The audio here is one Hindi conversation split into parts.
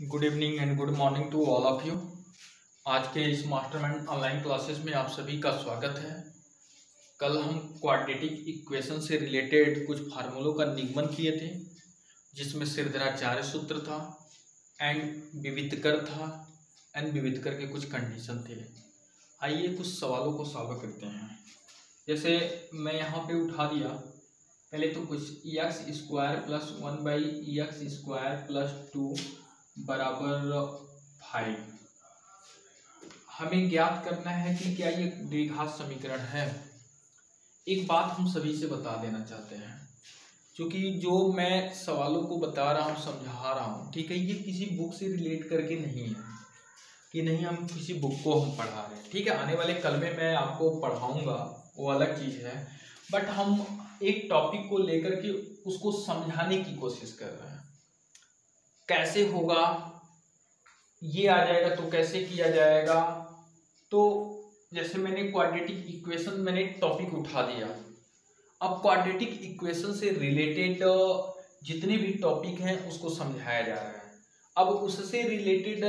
Good evening and good morning to all of you. आज के इस मास्टरमाइंड ऑनलाइन क्लासेस में आप सभी का स्वागत है। कल हम क्वाड्रेटिक इक्वेशन से रिलेटेड कुछ फार्मूलों का निगमन किए थे, जिसमें सिरदराचार्य सूत्र था एंड विविधकर था एंड विविधकर के कुछ कंडीशन थे। आइए कुछ सवालों को सॉल्व करते हैं। जैसे मैं यहाँ पे उठा दिया, पहले तो कुछ x square plus 1/x² plus 2 बराबर 5। हमें ज्ञात करना है कि क्या ये द्विघात समीकरण है। एक बात हम सभी से बता देना चाहते हैं, क्योंकि जो मैं सवालों को बता रहा हूँ, समझा रहा हूँ, ठीक है, ये किसी बुक से रिलेट करके नहीं है कि नहीं हम किसी बुक को हम पढ़ा रहे हैं। ठीक है, आने वाले कल में मैं आपको पढ़ाऊंगा, वो अलग चीज़ है, बट हम एक टॉपिक को लेकर के उसको समझाने की कोशिश कर रहे हैं। कैसे होगा, ये आ जाएगा तो कैसे किया जाएगा। तो जैसे मैंने क्वाड्रेटिक इक्वेशन मैंने टॉपिक उठा दिया, अब क्वाड्रेटिक इक्वेशन से रिलेटेड जितने भी टॉपिक हैं उसको समझाया जा रहा है। अब उससे रिलेटेड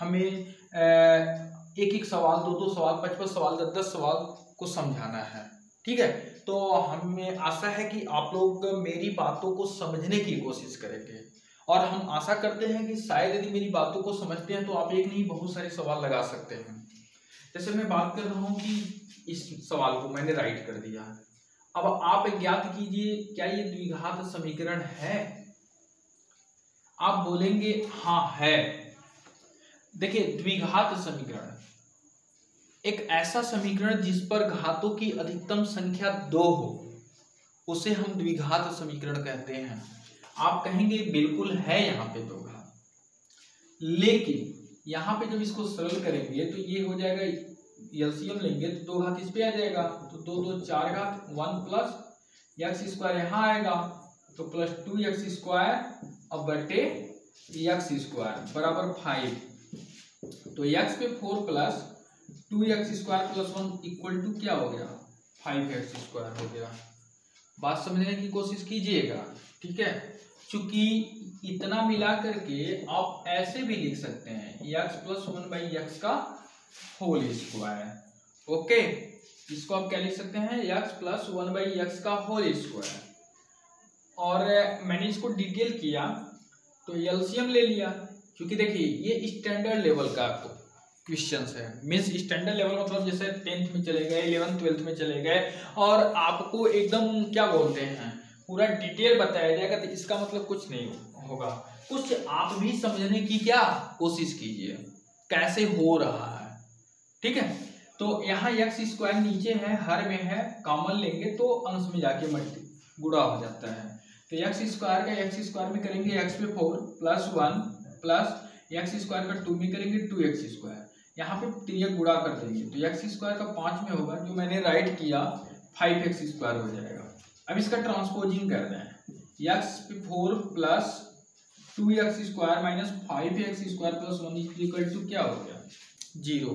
हमें एक एक सवाल, दो सवाल, 55 सवाल, 10 सवाल को समझाना है। ठीक है, तो हमें आशा है कि आप लोग मेरी बातों को समझने की कोशिश करेंगे, और हम आशा करते हैं कि शायद यदि मेरी बातों को समझते हैं तो आप एक नहीं बहुत सारे सवाल लगा सकते हैं। जैसे मैं बात कर रहा हूँ कि इस सवाल को मैंने राइट कर दिया, अब आप ज्ञात कीजिए क्या ये द्विघात समीकरण है। आप बोलेंगे हाँ है। देखिए, द्विघात समीकरण एक ऐसा समीकरण जिस पर घातों की अधिकतम संख्या 2 हो, उसे हम द्विघात समीकरण कहते हैं। आप कहेंगे बिल्कुल है यहाँ पे 2 घात, लेकिन यहाँ पे जब इसको सरल करेंगे तो ये हो जाएगा, एलसीएम लेंगे तो 2 घात इस पे आ जाएगा, तो 2 2 4 घात, 1 प्लस x² यहाँ आएगा तो प्लस 2x² अब बटे x² बराबर 5। तो x पे 4 plus 2x² plus 1 equal to क्या हो गया, 5x² हो गया। बात समझने की कोशिश कीजिएगा, ठीक है। चूंकि इतना मिला करके आप ऐसे भी लिख सकते हैं x प्लस 1/x का होल स्क्वायर। ओके, इसको आप क्या लिख सकते हैं, x प्लस 1/x का होल स्क्वायर। और मैंने इसको डिटेल किया तो एलसीएम ले लिया, क्योंकि देखिए ये स्टैंडर्ड लेवल का क्वेश्चंस है। मीन्स स्टैंडर्ड लेवल मतलब जैसे 10th में चले गए, 11th 12th में चले गए, और आपको एकदम क्या बोलते हैं पूरा डिटेल बताया जाएगा, तो इसका मतलब कुछ नहीं होगा। कुछ आप भी समझने की क्या कोशिश कीजिए कैसे हो रहा है। ठीक है, तो यहाँ x² नीचे है, हर में है, कॉमन लेंगे तो अंश में जाके गुणा हो जाता है। तो x² का x² में करेंगे x पे 4 प्लस 1 प्लस x² का 2 में करेंगे 2x², यहाँ पे 3 गुणा कर देंगे तो x² का 5 में होगा, जो मैंने राइट किया 5x² हो जाएगा। अब इसका ट्रांसपोजिंग कर रहे हैं, x पे 4 plus 2x² minus 5x² plus 1 equal to क्या हो गया, 0,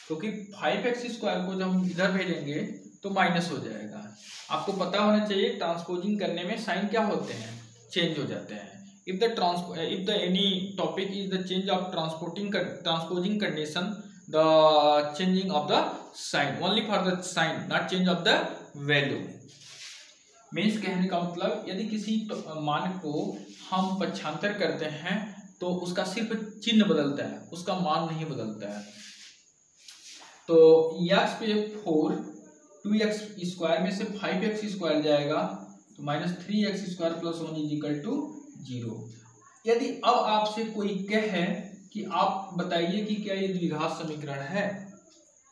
क्योंकि 5x² को जब हम इधर भेजेंगे तो माइनस हो जाएगा। आपको पता होना चाहिए ट्रांसपोजिंग करने में साइन क्या होते हैं, चेंज हो जाते हैं। If the any topic is the change of transposing condition, the changing of the sign, only for the sign, not change of the value. Means कहने का मतलब यदि किसी मान को हम पक्षांतर करते हैं तो उसका सिर्फ चिन्ह बदलता है, उसका मान नहीं बदलता है। तो x पे 4 2x² में से 5x² जाएगा तो minus 3x² plus 1 is equal to 0। यदि अब आपसे कोई कहे कि आप बताइए कि क्या ये द्विघात समीकरण है,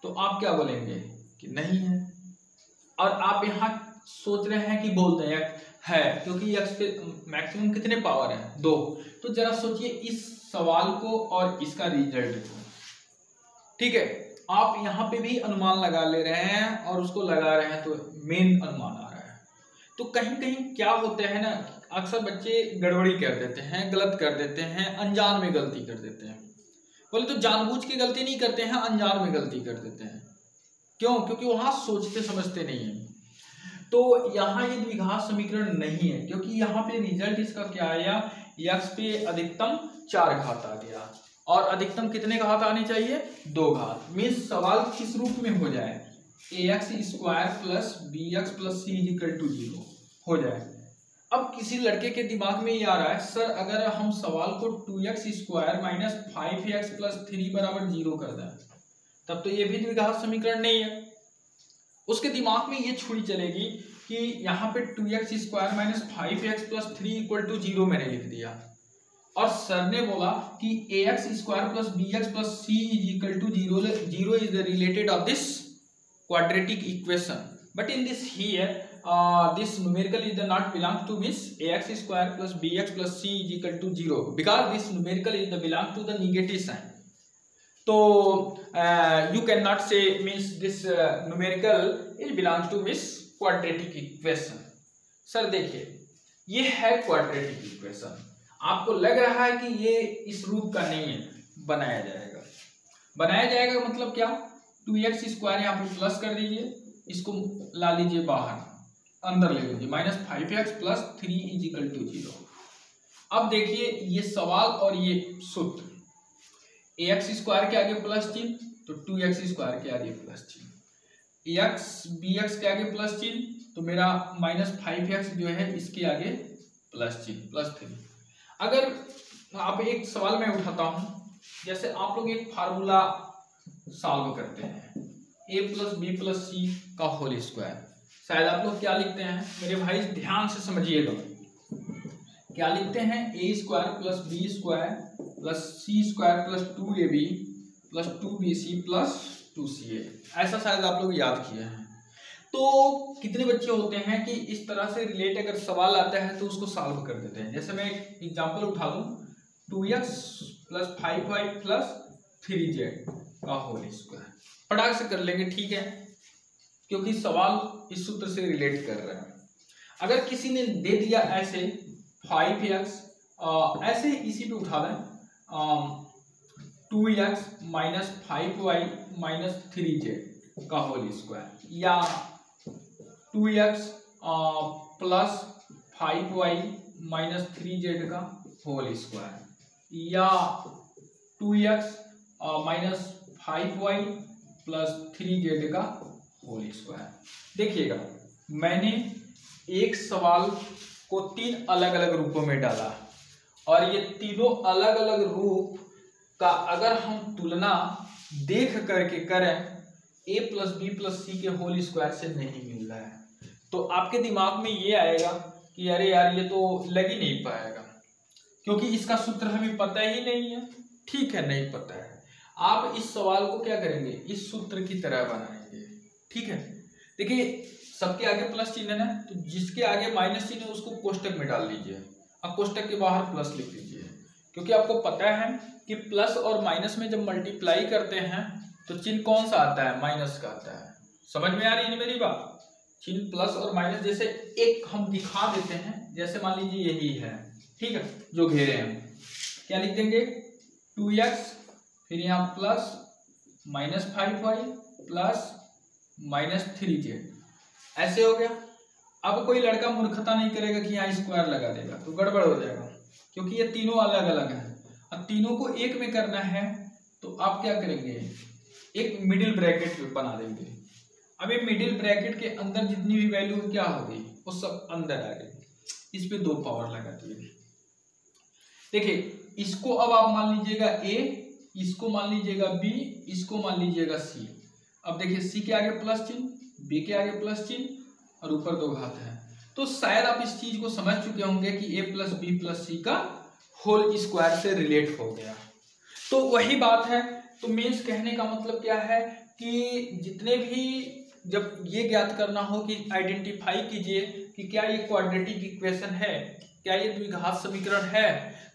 तो आप क्या बोलेंगे कि नहीं है। और आप यहाँ सोच रहे हैं कि बोलते हैं है, क्योंकि x पे मैक्सिमम कितने पावर है, 2। तो जरा सोचिए इस सवाल को और इसका रिजल्ट को। ठीक है, आप यहाँ पे भी अनुमान लगा ले रहे हैं और उसको लगा रहे हैं तो मेन अनुमान आ रहा है। तो कहीं कहीं क्या होता है ना, अक्सर बच्चे गड़बड़ी कर देते हैं, गलत कर देते हैं, अनजान में गलती कर देते हैं। बोले तो जानबूझ के गलती नहीं करते हैं, अनजान में गलती कर देते हैं। क्यों? क्योंकि वहां सोचते समझते नहीं है। तो यहाँ ये द्विघात समीकरण नहीं है, क्योंकि यहाँ पे रिजल्ट इसका क्या आया, x पे अधिकतम 4 घात आ गया और अधिकतम कितने घात आने चाहिए, 2 घात। मीन्स सवाल किस रूप में हो जाए, ax square plus bx plus c equal to 0 हो जाए। अब किसी लड़के के दिमाग में ये आ रहा है, सर अगर हम सवाल को 2x square minus 5x plus 3 बराबर 0 कर दें तब तो ये भी द्विघात समीकरण नहीं है। उसके दिमाग में ये छुरी चलेगी कि यहाँ पे 2x square minus 5x plus 3 equal to 0 मैंने लिख दिया और सर ने बोला कि ax square plus bx plus c is equal to 0 is the related of this quadratic equation, but in this here this numerical is the not belong to this ax square plus bx plus c is equal to 0 because this numerical is the belong to the negative sign. So you cannot say means this numerical is belongs to this quadratic equation. Sir देखिए ये है quadratic equation, आपको लग रहा है कि ये इस रूप का नहीं है, बनाया जाएगा मतलब क्या, 2x स्क्वायर यहाँ पे प्लस कर दीजिए, इसको ला लीजिए बाहर, अंदर ले लीजिए, minus 5x plus 3 is equal to 0। अब देखिए ये सवाल और ये सूत्र, ax स्क्वायर के आगे प्लस चिन्ह तो 2x स्क्वायर के आगे प्लस चिन्ह, x bx के आगे प्लस चिन्ह तो मेरा माइनस 5x जो है इसके आगे प्लस चिन्ह प्लस 3। अगर आप एक सवाल मैं उठाता हूं, जैसे आप लोग एक फार्मूला सॉल्व करते हैं a प्लस बी प्लस सी का होल स्क्वायर, शायद आप लोग क्या लिखते हैं मेरे भाई ध्यान से समझिएगा, क्या लिखते हैं a square plus b square plus c square plus 2ab plus 2bc plus 2ca, ऐसा शायद आप लोग याद किए हैं। तो कितने बच्चे होते हैं कि इस तरह से रिलेट अगर सवाल आता है तो उसको सॉल्व कर देते हैं। जैसे मैं एक एग्जांपल उठा लूं, 2x plus 5y plus 3z का होल स्क्वायर, फटाक से कर लेंगे, ठीक है, क्योंकि सवाल इस सूत्र से रिलेट कर रहा है। अगर किसी ने दे दिया ऐसे 5x, ऐसे इसी पे उठा लें 2x minus 5y minus 3z का होल स्क्वायर, या 2x plus 5y minus 3z का होल स्क्वायर, या 2x minus 5y plus 3z का होल स्क्वायर। देखिएगा मैंने एक सवाल को 3 अलग अलग रूपों में डाला और ये तीनों अलग अलग रूप का अगर हम तुलना देख करके करें a प्लस बी प्लस सी के होल स्क्वायर से नहीं मिल रहा है, तो आपके दिमाग में ये आएगा कि अरे यार ये तो लग ही नहीं पाएगा, क्योंकि इसका सूत्र हमें पता ही नहीं है। ठीक है, नहीं पता है, आप इस सवाल को क्या करेंगे, इस सूत्र की तरह बनाएंगे। ठीक है, देखिए सबके आगे प्लस चिन्ह है ना, तो जिसके आगे माइनस चिन्ह है उसको कोष्टक में डाल लीजिए, अब कोष्टक के बाहर प्लस लिख लीजिए, क्योंकि आपको पता है कि प्लस और माइनस में जब मल्टीप्लाई करते हैं तो चिन्ह कौन सा आता है, माइनस का आता है। समझ में आ रही है मेरी बात, चिन्ह प्लस और माइनस, जैसे एक हम दिखा देते हैं, जैसे मान लीजिए यही है, ठीक है, जो घेरे हैं, क्या लिख देंगे 2x, फिर यहाँ plus minus 5y plus minus 3z, ऐसे हो गया। अब कोई लड़का मूर्खता नहीं करेगा कि यहाँ स्क्वायर लगा देगा, तो गड़बड़ हो जाएगा, क्योंकि ये तीनों अलग अलग हैं। अब तीनों को एक में करना है तो आप क्या करेंगे, एक मिडिल ब्रैकेट बना देंगे। अब ये मिडिल ब्रैकेट के अंदर जितनी भी वैल्यू क्या हो गई वो सब अंदर आ गई, इस पे 2 पावर लगा दिए। देखिए इसको अब आप मान लीजिएगा a, इसको मान लीजिएगा b, इसको मान लीजिएगा c। अब देखिए c के आगे प्लस चिन्ह, b के आगे प्लस चिन्ह और ऊपर 2 घात है, तो शायद आप इस चीज को समझ चुके होंगे कि a प्लस बी प्लस सी का होल स्क्वायर से रिलेट हो गया। तो वही बात है, तो मीन्स कहने का मतलब क्या है कि जितने भी जब ये ज्ञात करना हो कि आइडेंटिफाई कीजिए कि क्या ये क्वाड्रेटिक इक्वेशन है, क्या ये द्विघात समीकरण है,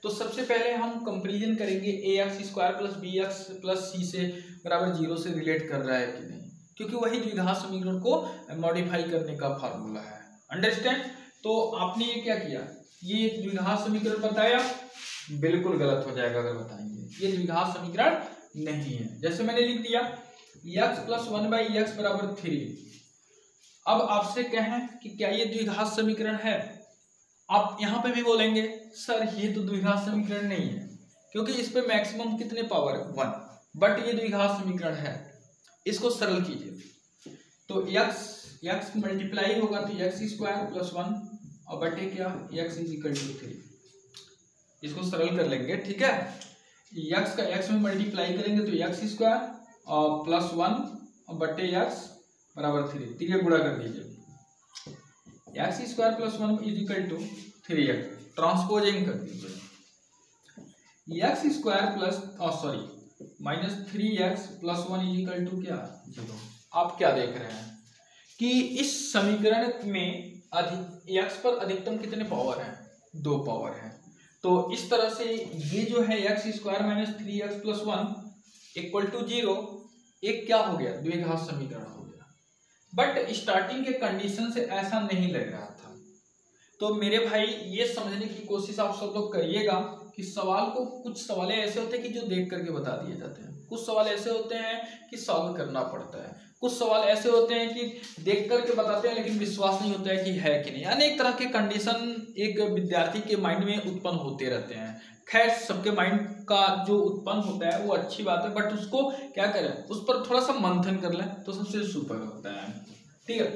तो सबसे पहले हम कंपैरिजन करेंगे ax square plus bx plus c से बराबर 0 से रिलेट कर रहा है कि नहीं, क्योंकि वही द्विघात समीकरण को मॉडिफाई करने का फार्मूला है। अंडरस्टैंड? तो आपने ये क्या किया, ये द्विघात समीकरण बताया, बिल्कुल गलत हो जाएगा अगर बताएंगे, ये द्विघात समीकरण नहीं है। जैसे मैंने लिख दिया x प्लस 1/x बराबर 3। अब आपसे कहें कि क्या ये द्विघात समीकरण है, आप यहाँ पे भी बोलेंगे सर ये तो द्विघात समीकरण नहीं है, क्योंकि इस पे मैक्सिमम कितने पावर है 1, बट ये द्विघात समीकरण है। इसको सरल कीजिए तो x मल्टीप्लाई होगा तो x स्क्वायर प्लस 1 और बटे क्या x इज इक्वल टू 3। इसको सरल कर लेंगे, ठीक है। x का x में मल्टीप्लाई करेंगे तो x स्क्वायर और प्लस 1 और बटे x बराबर 3, 3 गुणा कर दीजिए। x square plus 1 is equal to 3x, transposing कर दीजिए। x square plus minus 3x plus 1 is equal to क्या 0। आप क्या देख रहे हैं कि इस समीकरण में x पर अधिकतम कितने पावर हैं, 2 पावर हैं। तो इस तरह से ये जो है x square minus 3x plus 1 equal to 0 एक क्या हो गया, द्विघात समीकरण हो गया। बट स्टार्टिंग के कंडीशन से ऐसा नहीं लग रहा था। तो मेरे भाई ये समझने की कोशिश आप सब लोग करिएगा कि सवाल को, कुछ सवाल ऐसे होते हैं कि जो देख करके बता दिए जाते हैं, कुछ सवाल ऐसे होते हैं कि सॉल्व करना पड़ता है, कुछ सवाल ऐसे होते हैं कि देख करके बताते हैं लेकिन विश्वास नहीं होता है कि है कि नहीं। अनेक तरह के कंडीशन एक विद्यार्थी के माइंड में उत्पन्न होते रहते हैं। खैर सबके माइंड का जो उत्पन्न होता है वो अच्छी बात है, बट उसको क्या करें, उस पर थोड़ा सा मंथन कर लें तो सबसे सुपर होता है, ठीक है।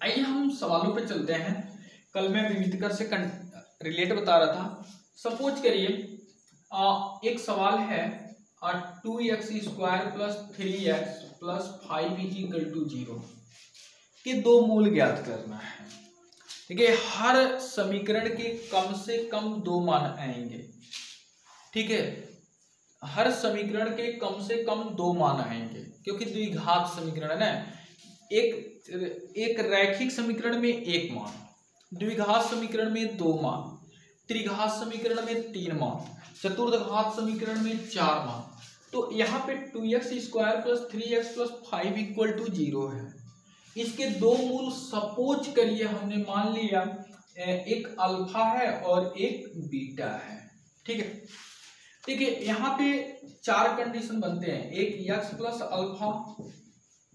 आइए हम सवालों पे चलते हैं। कल मैं विविधकर से रिलेट बता रहा था। सपोज करिए एक सवाल है 2x square plus 3x plus 5 is equal to 0 के 2 मूल ज्ञात करना है। ठीक है, हर समीकरण के कम से कम 2 मान आएंगे, ठीक है। हर समीकरण के कम से कम 2 मान आएंगे क्योंकि द्विघात समीकरण है ना। एक रैखिक समीकरण में 1 मान, द्विघात समीकरण में 2 मान, त्रिघात समीकरण में 3 मान, चतुर्घात समीकरण में 4 मान। तो यहाँ पे 2x square plus 3x plus 5 equal to 0 है। इसके 2 मूल सपोज करिए हमने मान लिया एक अल्फा है और एक बीटा है, ठीक है। ठीक है, यहाँ पे 4 कंडीशन बनते हैं, एक x प्लस अल्फा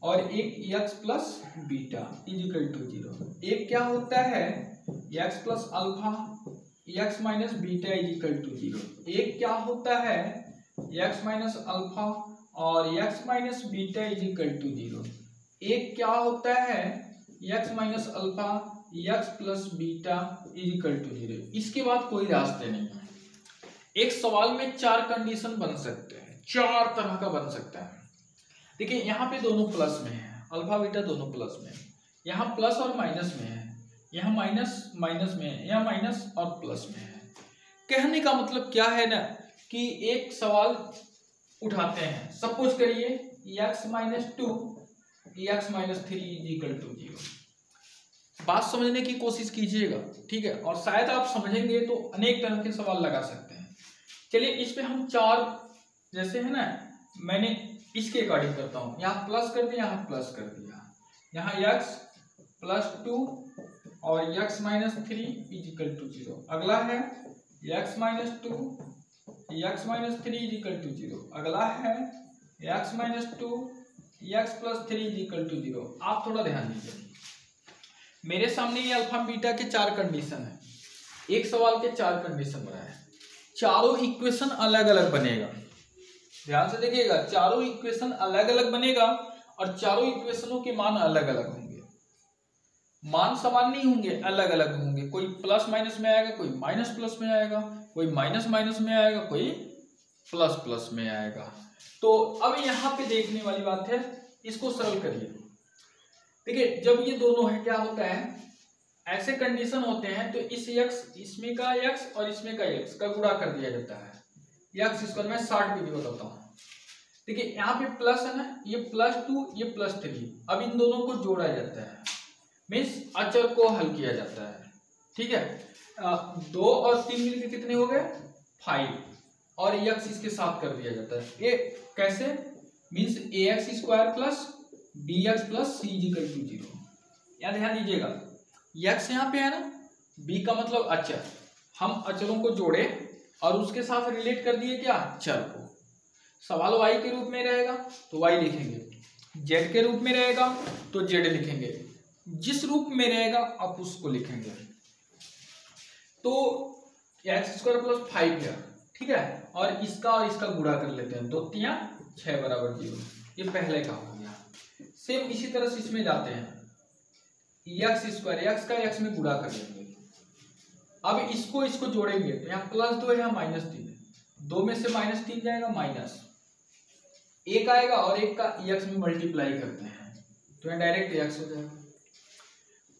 और एक x plus beta is equal to 0। एक क्या होता है x plus alpha x minus beta is equal to 0। एक क्या होता है x माइनस अल्फा और x minus beta is equal to 0। एक क्या होता है x minus alpha x plus beta is equal to 0। इसके बाद कोई रास्ते नहीं है। एक सवाल में 4 कंडीशन बन सकते हैं, 4 तरह का बन सकता है। देखिए यहाँ पे दोनों प्लस में है, अल्फा बीटा दोनों प्लस में है, यहाँ प्लस और माइनस में है, यहाँ माइनस माइनस में है, यहाँ माइनस और प्लस में है। कहने का मतलब क्या है ना कि एक सवाल उठाते हैं, सपोज करिए x minus 2 x minus 3 is equal to 0। बात समझने की कोशिश कीजिएगा, ठीक है, और शायद आप समझेंगे तो अनेक तरह के सवाल लगा सकते हैं। चलिए इस पे हम 4 जैसे है ना, मैंने इसके अकॉर्डिंग करता हूँ। यहाँ प्लस कर दिया, यहाँ प्लस कर दिया, यहाँ x प्लस 2 और x minus 3 is equal to 0। अगला है x minus 2 x minus 3 is equal to 0। अगला है x minus 2 x plus 3 is equal to 0। आप थोड़ा ध्यान दीजिए, मेरे सामने ये अल्फा बीटा के 4 कंडीशन है। एक सवाल के 4 कंडीशन बनाए, चारों इक्वेशन अलग अलग बनेगा। ध्यान से देखिएगा, चारों इक्वेशन अलग अलग बनेगा और चारों इक्वेशनों के मान अलग अलग होंगे। मान समान नहीं होंगे, अलग अलग होंगे। कोई प्लस माइनस में आएगा, कोई माइनस प्लस में आएगा, कोई माइनस माइनस में आएगा, कोई प्लस प्लस में आएगा। तो अब यहाँ पे देखने वाली बात है, इसको सरल करिए। देखिए जब ये दोनों है क्या होता है, ऐसे कंडीशन होते हैं तो इस x इसमें का x और इसमें का x का गुणा कर दिया जाता है। x स्क्वायर में 60 भी बताता हूँ। देखिए यहाँ पे प्लस है ना, ये प्लस 2 ये प्लस 3। अब इन दोनों को जोड़ा जाता है, मीन्स अचर को हल किया जाता है, ठीक है। 2 और 3 मिलकर कितने हो गए 5 और x इसके साथ कर दिया जाता है। ये कैसे, means ax square plus bx plus c equal to 0। यहाँ ध्यान दीजिएगा, x यहाँ पे है ना, b का मतलब अचर। हम अचरों को जोड़े और उसके साथ रिलेट कर दिए क्या, चर को। सवाल y के रूप में रहेगा तो y लिखेंगे, z के रूप में रहेगा तो z लिखेंगे, जिस रूप में रहेगा आप उसको लिखेंगे। तो एक्स स्क्वायर प्लस 5 है, ठीक है, और इसका गुणा कर लेते हैं, 2 3 6 बराबर 0। ये पहले का हो गया। सेम इसी तरह से इसमें जाते हैं, एक्स स्क्वायर, एक्स का एक्स में गुणा कर लेंगे। अब इसको जोड़ेंगे तो यहाँ +2 है, यहाँ -3 है, 2 में से -3 जाएगा, -1 आएगा, और 1 का एक्स में मल्टीप्लाई करते हैं तो यहाँ डायरेक्ट एक्स हो जाएगा।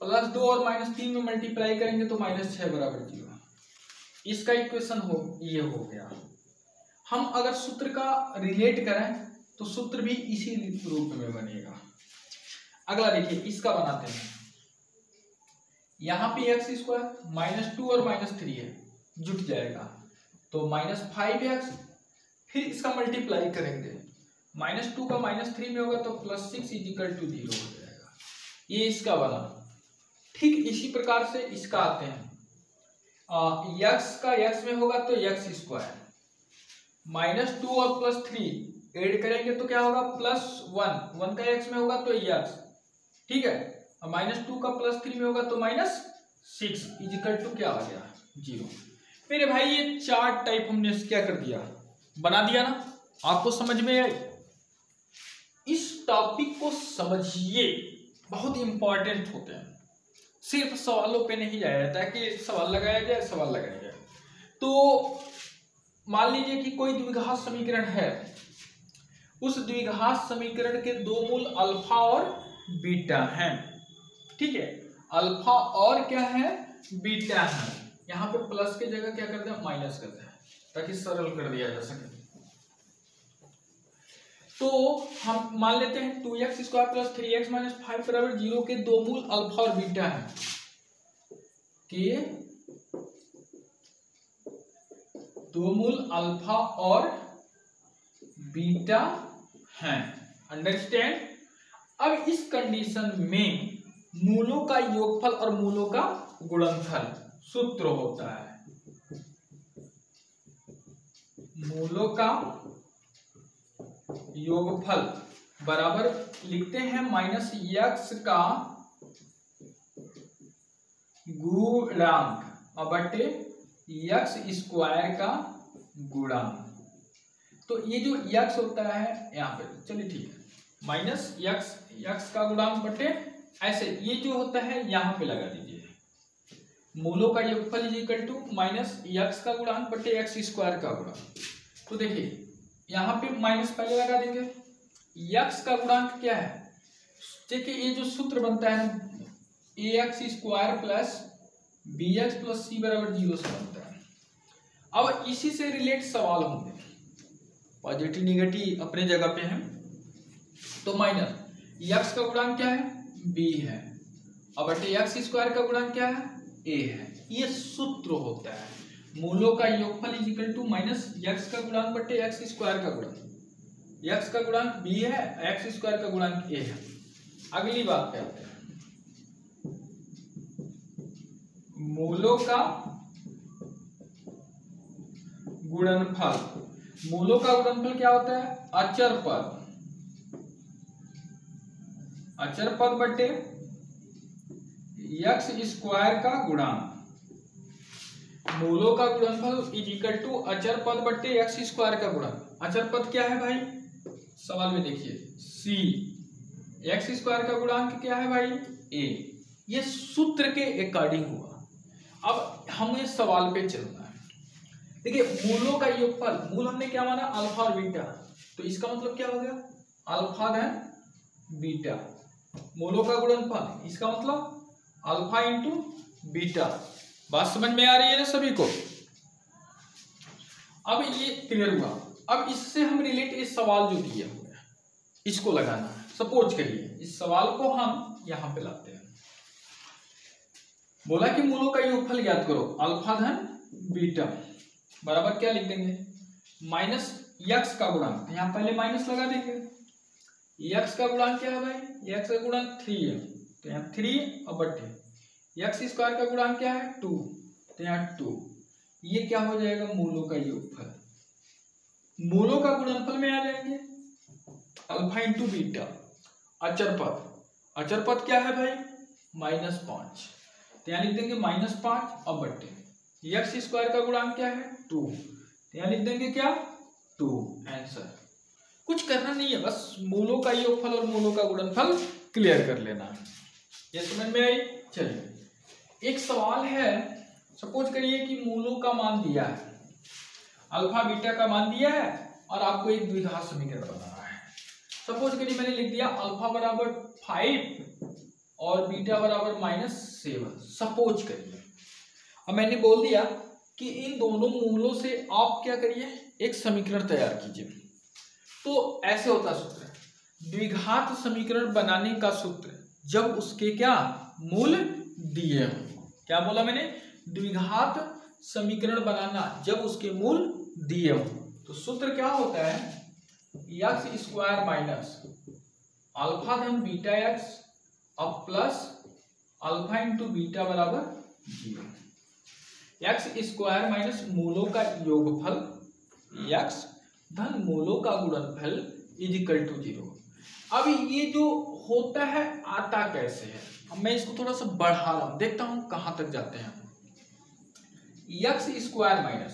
+2 और -3 में मल्टीप्लाई करेंगे तो -6 बराबर 0। इसका इक्वेशन ये हो गया। हम अगर सूत्र का रिलेट करें तो सूत्र भी इसी रूप में बनेगा। अगला देखिए, इसका बनाते हैं। यहाँ पे एक्स स्क्वायर -2 और -3 है, जुट जाएगा तो -5x, फिर इसका मल्टीप्लाई करेंगे, -2 का -3 में होगा तो +6 = 0 हो जाएगा। ये इसका बना। ठीक इसी प्रकार से इसका आते हैं, एक्स का एक्स में होगा तो एक्स स्क्वायर, -2 और +3 ऐड करेंगे तो क्या होगा, +1, 1 का एक्स में होगा तो एक्स, ठीक है, -2 का +3 में होगा तो -6 = क्या आ गया, 0। मेरे भाई ये 4 टाइप हमने क्या कर दिया, बना दिया ना। आपको समझ में आए? इस टॉपिक को समझिए, बहुत इंपॉर्टेंट होते हैं। सिर्फ सवालों पे नहीं जाया जाता है कि सवाल लगाया जाए। तो मान लीजिए कि कोई द्विघात समीकरण है, उस द्विघात समीकरण के 2 मूल अल्फा और बीटा हैं, ठीक है, अल्फा और क्या है, बीटा है। यहाँ पे प्लस की जगह क्या करते हैं, माइनस करते हैं, ताकि सरल कर दिया जा सके। तो हम मान लेते हैं 2x² + 3x - 5 = 0 के 2 मूल अल्फा और बीटा है, कि 2 मूल अल्फा और बीटा हैं। अंडरस्टैंड? अब इस कंडीशन में मूलों का योगफल और मूलों का गुणनफल सूत्र होता है। मूलों का योगफल बराबर लिखते हैं -x का गुणांक बटे x² का गुणांक। तो ये जो x होता है यहाँ पे, चलिए ठीक है, -x का गुणांक बटे ऐसे, ये जो होता है यहाँ पे लगा दीजिए, मूलों का योगफल = -x का गुणांक बटे x² का गुणांक। तो देखिए यहाँ पे माइनस पहले लगा देंगे, x का गुणांक क्या है, देखिए ये जो सूत्र बनता है ax² + bx + c = 0 से बनता है। अब इसी से रिलेट सवाल होंगे, पॉजिटिव निगेटिव अपने जगह पे है, तो x का गुणांक क्या है, b है, अब बटे x² का गुणांक क्या है, a है। ये सूत्र होता है, मूलों का योगफल = -x का गुणांक बटे x² का गुणांक। x का गुणांक b है, x² का गुणांक a है। अगली बात पे आते हैं, मूलों का गुणनफल। मूलों का गुणनफल क्या होता है, अचर पद बटे x² का गुणांक। मूलों का गुणनफल = अचर पद बटे x² का गुणांक। अचर पद क्या है भाई, सवाल में देखिए, c, x² का गुणांक क्या है भाई, a। ये सूत्र के अकॉर्डिंग हुआ। अब हमें सवाल पे चलना है। देखिए मूलों का योगफल, मूल हमने क्या माना, अल्फा और बीटा, तो इसका मतलब क्या हो गया, अल्फा धन बीटा। मूलों का गुणनफल, इसका मतलब अल्फा × बीटा। बात समझ में आ रही है ना सभी को? अब ये क्लियर हुआ। अब इससे हम रिलेट इस सवाल जो दिया हुआ है इसको लगाना है। सपोज करिए इस सवाल को हम यहां पे लाते हैं, बोला कि मूलों का योगफल ज्ञात करो, अल्फा धन बीटा बराबर क्या लिख देंगे, -x का गुणांक, यहाँ पहले माइनस लगा देंगे। x का गुणांक क्या है भाई, x का गुणांक 3 है, तो यहाँ 3 और बटे x² का गुणांक क्या है 2, तो यहाँ 2। ये क्या हो जाएगा, मूलों का योगफल। मूलों का गुणनफल में आ जाएंगे अल्फा × बीटा। अचर पद क्या है भाई, -5, तो यहाँ लिख देंगे -5 अब बट्टे एक्स स्क्वायर का गुणांक क्या है 2, तो यहाँ लिख देंगे क्या 2 आंसर। कुछ करना नहीं है, बस मूलों का योगफल और मूलों का गुणनफल क्लियर कर लेना है। ये समझ में आई। चलिए एक सवाल है, सपोज करिए कि मूलों का मान दिया है, अल्फा बीटा का मान दिया है और आपको एक द्विघात समीकरण बनाना है। सपोज करिए मैंने लिख दिया अल्फा बराबर 5 और बीटा बराबर -7, सपोज करिए। अब मैंने बोल दिया कि इन दोनों मूलों से आप क्या करिए, एक समीकरण तैयार कीजिए। तो ऐसे होता सूत्र, द्विघात समीकरण बनाने का सूत्र जब उसके क्या मूल दिए हो। क्या बोला मैंने, द्विघात समीकरण बनाना जब उसके मूल दिए हो। तो सूत्र क्या होता है, एक्स स्क्वायर माइनस अल्फा धन बीटा एक्स अब प्लस अल्फा इंटू बीटा बराबर 0। एक्स स्क्वायर माइनस मूलों का योगफल एक्स धन मूलों का गुणनफल इज इक्वल टू 0। अब ये जो होता है आता कैसे है, अब मैं इसको थोड़ा सा बढ़ा रहा हूं, देखता हूं कहां तक जाते हैं। एक्स स्क्वायर माइनस,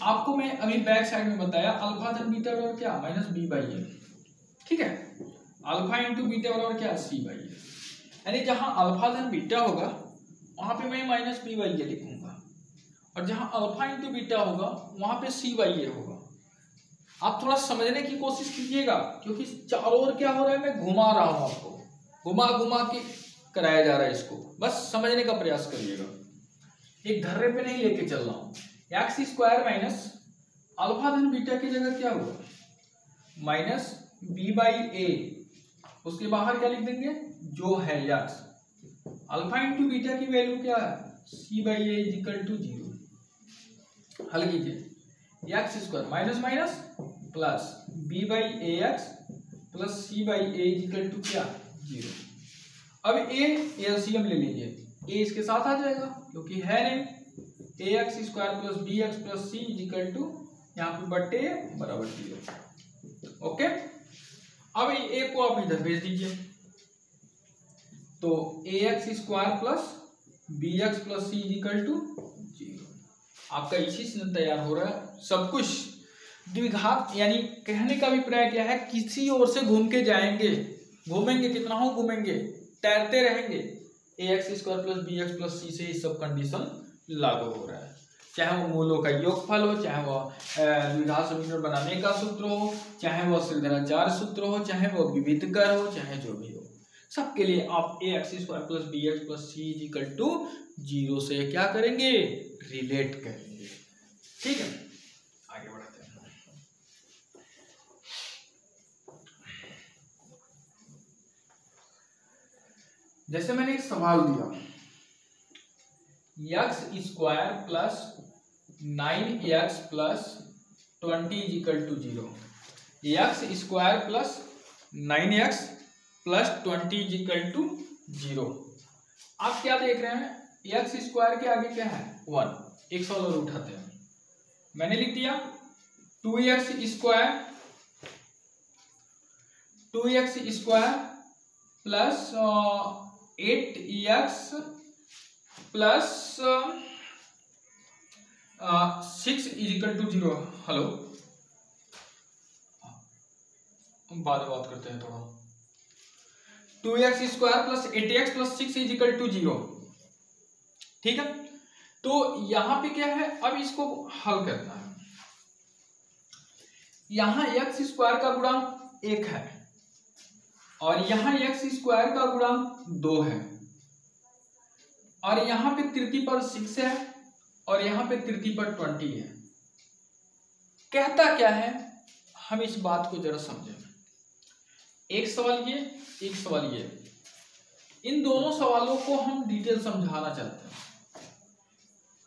आपको मैं अभी बैक साइड में बताया अल्फा धन बीटा बराबर क्या -b/a, ठीक है। अल्फा इंटू बीटा बराबर क्या c/a, यानी जहां अल्फा धन बीटा होगा वहां पे मैं -b/a लिखूंगा और जहां अल्फा इंटू बीटा होगा वहां पे c/a होगा। आप थोड़ा समझने की कोशिश कीजिएगा, क्योंकि चारों ओर क्या हो रहा है, मैं घुमा रहा हूं आपको, घुमा घुमा के कराया जा रहा है इसको, बस समझने का प्रयास करिएगा, एक धर्रे पे नहीं लेके चल रहा हूं। एक्स स्क्वायर माइनस अल्फा धन बीटा की जगह क्या होगा -b/a, उसके बाहर क्या लिख देंगे जो है एक्स, अल्फा इंटू बीटा की वैल्यू क्या है c/a इज इक्वल टू 0। हल कीजिए, x square minus minus plus b/ax plus c/a is equal to क्या 0। अब a एलसीएम ले लीजिए, a इसके साथ आ जाएगा क्योंकि है नहीं, ax square plus bx plus c is equal to यहाँ पे बट्टे बराबर 0। ओके, अब a को आप इधर भेज दीजिए, तो ax square plus bx plus c is equal to 0। आपका इसी से तैयार हो रहा है सब कुछ। द्विघात यानी कहने का अभिप्राय क्या है, किसी ओर से घूम के जाएंगे, घूमेंगे कितना हो घूमेंगे, तैरते रहेंगे, ax square plus bx plus c से ही सब कंडीशन लागू हो रहा है। चाहे वो मूलों का योगफल हो, चाहे वो द्विघात समीकरण बनाने का सूत्र हो, चाहे वो श्रीधराचार्य सूत्र हो, चाहे वो विविधकर हो, चाहे जो भी हो, सबके लिए आप ax square plus bx plus c is equal to 0 से क्या करेंगे, रिलेट करेंगे। ठीक है, आगे बढ़ते हैं। जैसे मैंने एक सवाल दिया, x square plus 9x plus 20 is equal to 0। X square plus 9x plus 20 is equal to 0। आप क्या देख रहे हैं, एक्स स्क्वायर के आगे क्या है 1, एक सवाल और उठाते हैं। मैंने लिख दिया 2x square plus 8x plus 6 is equal to 0। Hello, बाद में बात करते हैं थोड़ा। 2x square plus 8x plus 6 is equal to 0। ठीक है, तो यहां पे क्या है, अब इसको हल करना है। यहां x स्क्वायर का गुणांक 1 है और यहां x स्क्वायर का गुणांक 2 है और यहां पे तृतीय पर 6 है और यहां पे तृतीय पर 20 है। कहता क्या है, हम इस बात को जरा समझें। एक सवाल ये, एक सवाल ये, इन दोनों सवालों को हम डिटेल समझाना चाहते हैं।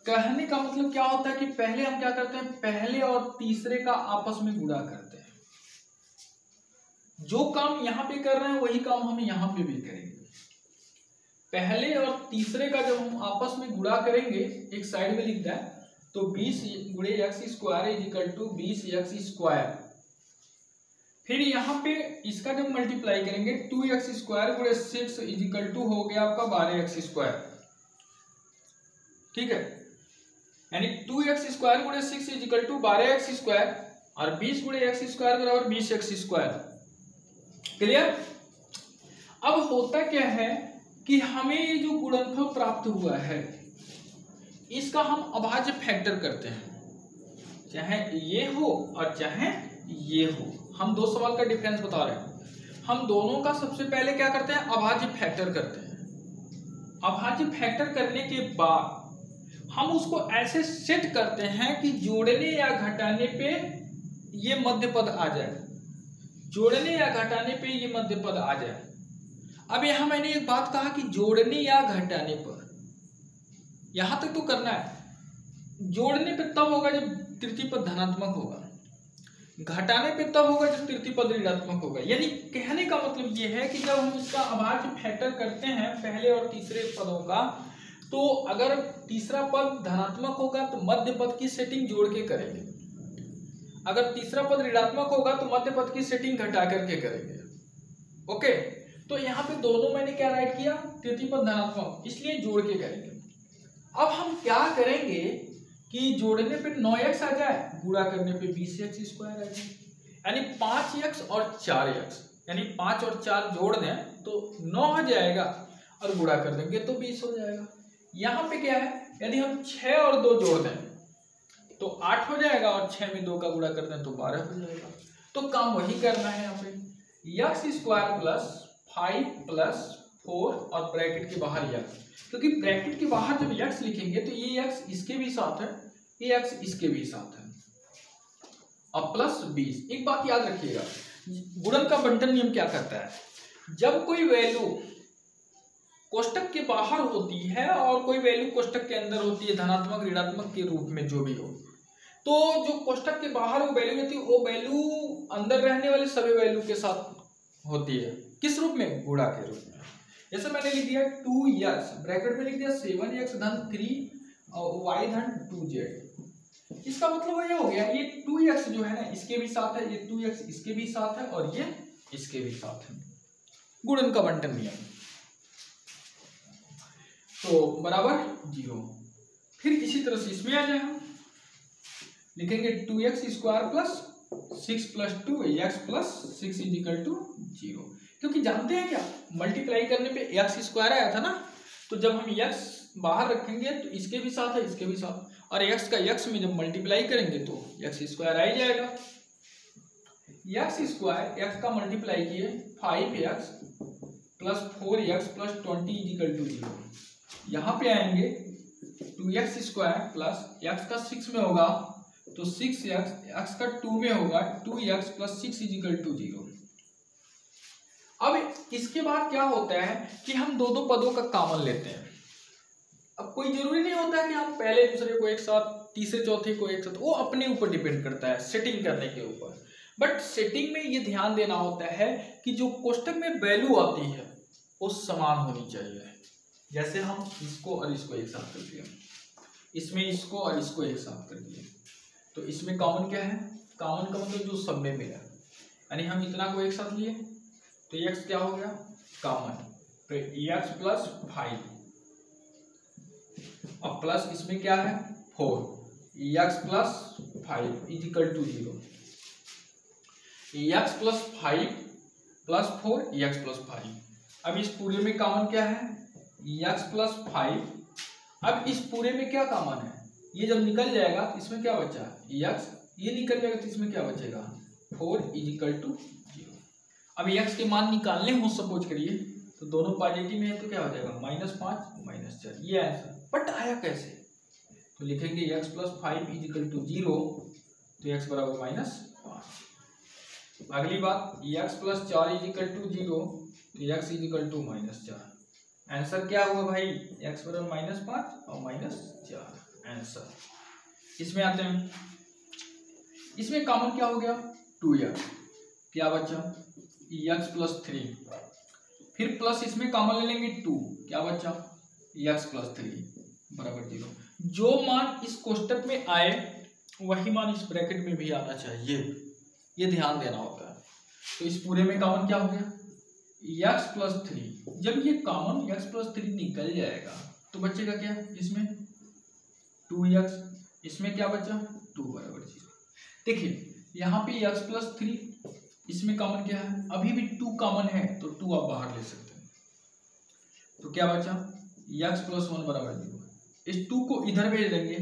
कहने का मतलब क्या होता है कि पहले हम क्या करते हैं, पहले और तीसरे का आपस में गुणा करते हैं। जो काम यहां पे कर रहे हैं वही काम हम यहां पे भी करेंगे। पहले और तीसरे का जब हम आपस में गुणा करेंगे, एक साइड में लिखता है, तो 20 गुणे x square is equal to 20x square. फिर यहाँ पे इसका जब मल्टीप्लाई करेंगे 2x² गुणे 6 इजिकल टू हो गया आपका 12x²। ठीक है, यानी 2x² गुणे 6 इजिकल टू 12x² और 20 गुणे x² बराबर 20x²। क्लियर। अब होता क्या है कि हमें ये जो गुणनफल प्राप्त हुआ है इसका हम अभाज्य फैक्टर करते हैं, चाहे ये हो और चाहे ये हो। हम दो सवाल का डिफरेंस बता रहे हैं। हम दोनों का सबसे पहले क्या करते हैं, अभाज्य फैक्टर करते हैं। अभाज्य फैक्टर करने के बाद हम उसको ऐसे सेट करते हैं कि जोड़ने या घटाने पे ये मध्य पद आ जाए, जोड़ने या घटाने पे ये मध्य पद आ जाए। अब यहां मैंने एक बात कहा कि जोड़ने या घटाने पर, यहां तक तो करना है। जोड़ने पे तब होगा जब तृतीय पद धनात्मक होगा, घटाने पे तब होगा जब तृतीय पद ऋणात्मक होगा। यानी कहने का मतलब ये है कि जब हम इसका अभाज्य फैक्टर करते हैं पहले और तीसरे पदों का, तो अगर तीसरा पद धनात्मक होगा तो मध्य पद की सेटिंग जोड़ के करेंगे, अगर तीसरा पद ऋणात्मक होगा तो मध्य पद की सेटिंग घटा करके करेंगे। ओके, तो यहाँ पे दोनों मैंने क्या राइट किया, तृतीय पद धनात्मक, इसलिए जोड़ के करेंगे। अब हम क्या करेंगे कि जोड़ने पे 9x आ जाए, गुणा करने पे 20x² आ जाए, यानी 5x और 4x, यानी 5 और 4 जोड़ दें तो 9 आ जाएगा और गुणा कर देंगे तो 20 हो जाएगा। यहाँ पे क्या है, यदि हम 6 और 2 जोड़ दें तो 8 हो जाएगा और 6 में 2 का गुणा कर दें तो 12 हो जाएगा। तो काम वही करना है यहाँ पे, x² प्लस 5 प्लस 4 और ब्रैकेट के बाहर x, क्योंकि ब्रैकेट के बाहर जब x लिखेंगे तो ये x इसके भी साथ है, ये x इसके भी साथ है, अब प्लस 20। एक बात याद रखिएगा, गुणन का बंटन नियम क्या करता है, जब कोई वैल्यू कोष्टक के बाहर होती है और कोई वैल्यू कोष्टक के अंदर होती है, धनात्मक ऋणात्मक के रूप में जो भी हो, तो जो कोष्टक के बाहर वो वैल्यू होती है वो वैल्यू अंदर रहने वाले सभी वैल्यू के साथ होती है। किस रूप में, गुणा के रूप में। जैसे मैंने लिख दिया 2x, ब्रैकेट में लिख दिया 7x धन 3 और y धन 2z। इसका मतलब ये हो गया, ये 2x जो है ना इसके भी साथ है, ये 2x इसके भी साथ है और ये इसके भी साथ है। गुणन का बंटन नियम, तो बराबर 0। फिर इसी तरह से इसमें आ जाए, हम लिखेंगे 2x² plus 6 plus 2x plus 6 is equal to 0। क्योंकि जानते हैं क्या, मल्टीप्लाई करने पे x² आया था ना, तो जब हम x बाहर रखेंगे तो इसके भी साथ है इसके भी साथ, और x का x में जब मल्टीप्लाई करेंगे तो x² आ ही जाएगा। x² x का मल्टीप्लाई किए 5x plus 4x plus 20 is equal to 0। यहाँ पे आएंगे 2x² प्लस x का 6 में होगा तो 6x, x का 2 में होगा 2x प्लस 6 इजिकल टू 0। अब इसके बाद क्या होता है कि हम दो दो पदों का कॉमन लेते हैं। अब कोई जरूरी नहीं होता है कि हम पहले दूसरे को एक साथ, तीसरे चौथे को एक साथ, वो अपने ऊपर डिपेंड करता है सेटिंग करने के ऊपर। बट सेटिंग में ये ध्यान देना होता है कि जो कोष्टक में वैल्यू आती है वो समान होनी चाहिए। जैसे हम इसको और इसको एक साथ कर दिया, इसमें इसको और इसको एक साथ कर दिया, तो इसमें कॉमन क्या है, कॉमन का मतलब जो सब में मिला, यानी हम इतना को एक साथ लिए तो x क्या हो गया कॉमन, तो x प्लस 5 और प्लस इसमें क्या है 4, x plus 5 is equal to 0। x plus 5 plus 4 x plus 5। अब इस पूरे में कॉमन क्या है x प्लस 5। अब इस पूरे में क्या कॉमन है, ये जब निकल जाएगा तो इसमें क्या बचा x, ये निकल जाएगा तो इसमें क्या बचेगा 4 इजिकल टू 0। अब x के मान निकालने हो सपोज करिए तो दोनों पॉजिटिव में है तो क्या हो जाएगा -5 -4, ये आंसर। बट आया कैसे, तो लिखेंगे x प्लस 5 इजिकल टू 0, तो x बराबर -5। अगली बात x प्लस 4 इजिकल टू 0, तो x इजिकल टू -4। आंसर क्या हुआ भाई, x बराबर -5 और -4 आंसर। इसमें आते हैं, इसमें कॉमन क्या हो गया 2x, क्या बचा x प्लस 3, फिर प्लस इसमें कॉमन ले लेंगे 2, क्या बचा x प्लस 3 बराबर 0। जो मान इस कोष्टक में आए वही मान इस ब्रैकेट में भी आना चाहिए, ये ध्यान देना होता है। तो इस पूरे में कॉमन क्या हो गया, x प्लस 3। जब ये कॉमन x प्लस 3 निकल जाएगा तो बचेगा क्या, इसमें 2x, इसमें क्या बचा 2 बराबर 0। देखिए यहाँ पे x प्लस 3, इसमें कॉमन क्या है, अभी भी 2 कॉमन है तो 2 आप बाहर ले सकते हैं। तो क्या बचा, x प्लस 1 बराबर 0। इस 2 को इधर भेज देंगे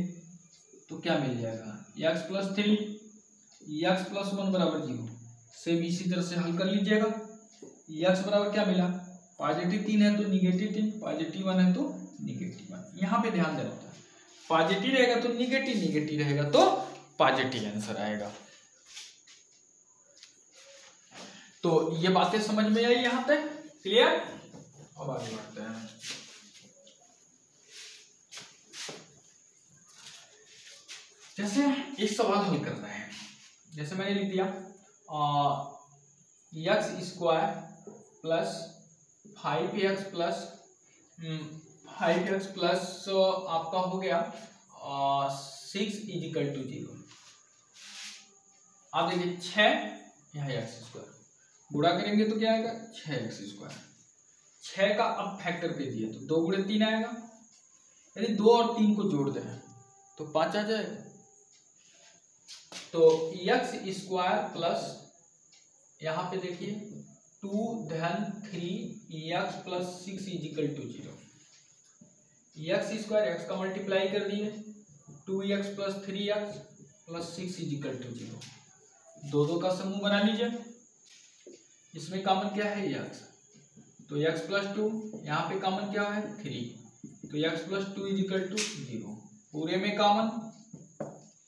तो क्या मिल जाएगा, x प्लस 3 x प्लस 1 बराबर 0। सेम इसी तरह से हल कर लीजिएगा। x बराबर क्या मिला, पॉजिटिव 3 है तो निगेटिव 3, पॉजिटिव 1 है तो निगेटिव 1। यहाँ पे ध्यान देना होता है, पॉजिटिव रहेगा तो निगेटिव, निगेटिव रहेगा तो पॉजिटिव आंसर आएगा। तो ये बातें समझ में आई यहां तक, क्लियर। अब आगे बढ़ते हैं। जैसे एक सवाल हल करना है, जैसे मैंने लिख दिया x square plus 5x plus आपका हो गया 6 इजिकल टू 0। आप देखिए 6 यहाँ x स्क्वायर गुणा करेंगे तो क्या आएगा 6x स्क्वायर। 6 का अब फैक्टर कीजिए तो 2 गुणे 3 आएगा, यदि 2 और 3 को जोड़ दें तो 5 आ जाएगा। तो x स्क्वायर प्लस यहाँ पे देखिए 2 धन 3x plus 6 is equal to 0। x square x का मल्टीप्लाई कर दिए 2x plus 3x plus 6 is equal to 0। दो का समूह बना लीजिए, इसमें कॉमन क्या है x, तो x प्लस 2, यहाँ पे कॉमन क्या है 3, तो x प्लस 2 इजिकल टू 0। पूरे में common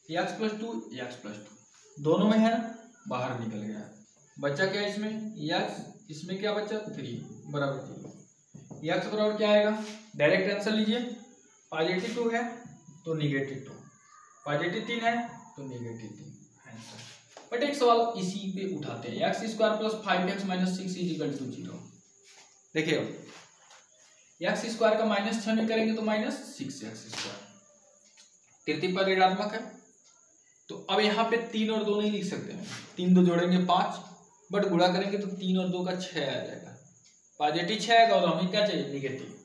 x plus 2 x plus 2 दोनों में है ना, बाहर निकल गया। बचा क्या इसमें x, इसमें क्या बचा 3 बराबर 0। x बराबर क्या आएगा, डायरेक्ट आंसर लीजिए, पॉजिटिव 2 है तो निगेटिव 2, पॉजिटिव 3 है तो निगेटिव 3 आंसर। बट एक सवाल इसी पे उठाते हैं, x square plus 5x minus 6 is equal to 0। देखिए x स्क्वायर का माइनस 6 में करेंगे तो माइनस 6x स्क्वायर, तृतीय पर ऋणात्मक है तो अब यहाँ पे 3 और 2 नहीं लिख सकते हैं, 3 2 जोड़ेंगे 5, बट गुणा करेंगे तो 3 और 2 का 6 आ जाएगा, पॉजिटिव 6 आएगा और हमें क्या चाहिए निगेटिव।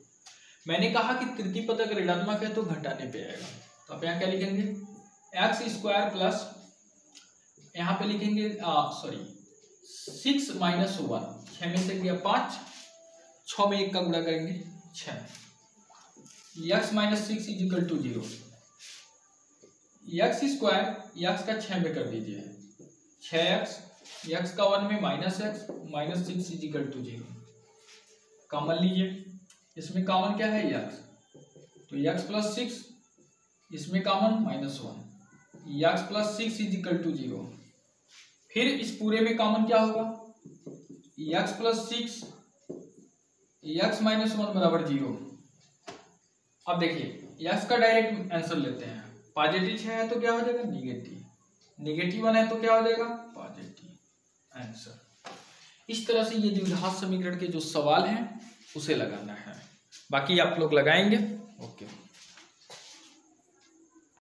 मैंने कहा कि तृतीय पद अगर ऋणात्मक है तो घटाने पे आएगा, तो आप यहाँ क्या लिखेंगे x स्क्वायर प्लस यहाँ पे लिखेंगे 6 माइनस 1, 6 में से गया 5, 6 में 1 का गुणा करेंगे 6, x minus 6 is equal to 0। x square x का 6 में कर दीजिए 6x, x का 1 में minus x minus 6 is equal to 0। Common लीजिए, इसमें कॉमन क्या है x, तो x प्लस 6, इसमें common minus 1, x plus 6 is equal to 0। फिर इस पूरे में कॉमन क्या होगा x प्लस 6 x माइनस 1 बराबर 0। अब देखिए x का डायरेक्ट आंसर लेते हैं, पॉजिटिव 6 है तो क्या हो जाएगा निगेटिव, निगेटिव 1 है तो क्या हो जाएगा पॉजिटिव आंसर। इस तरह से ये द्विघात समीकरण के जो सवाल हैं उसे लगाना है, बाकी आप लोग लगाएंगे। ओके।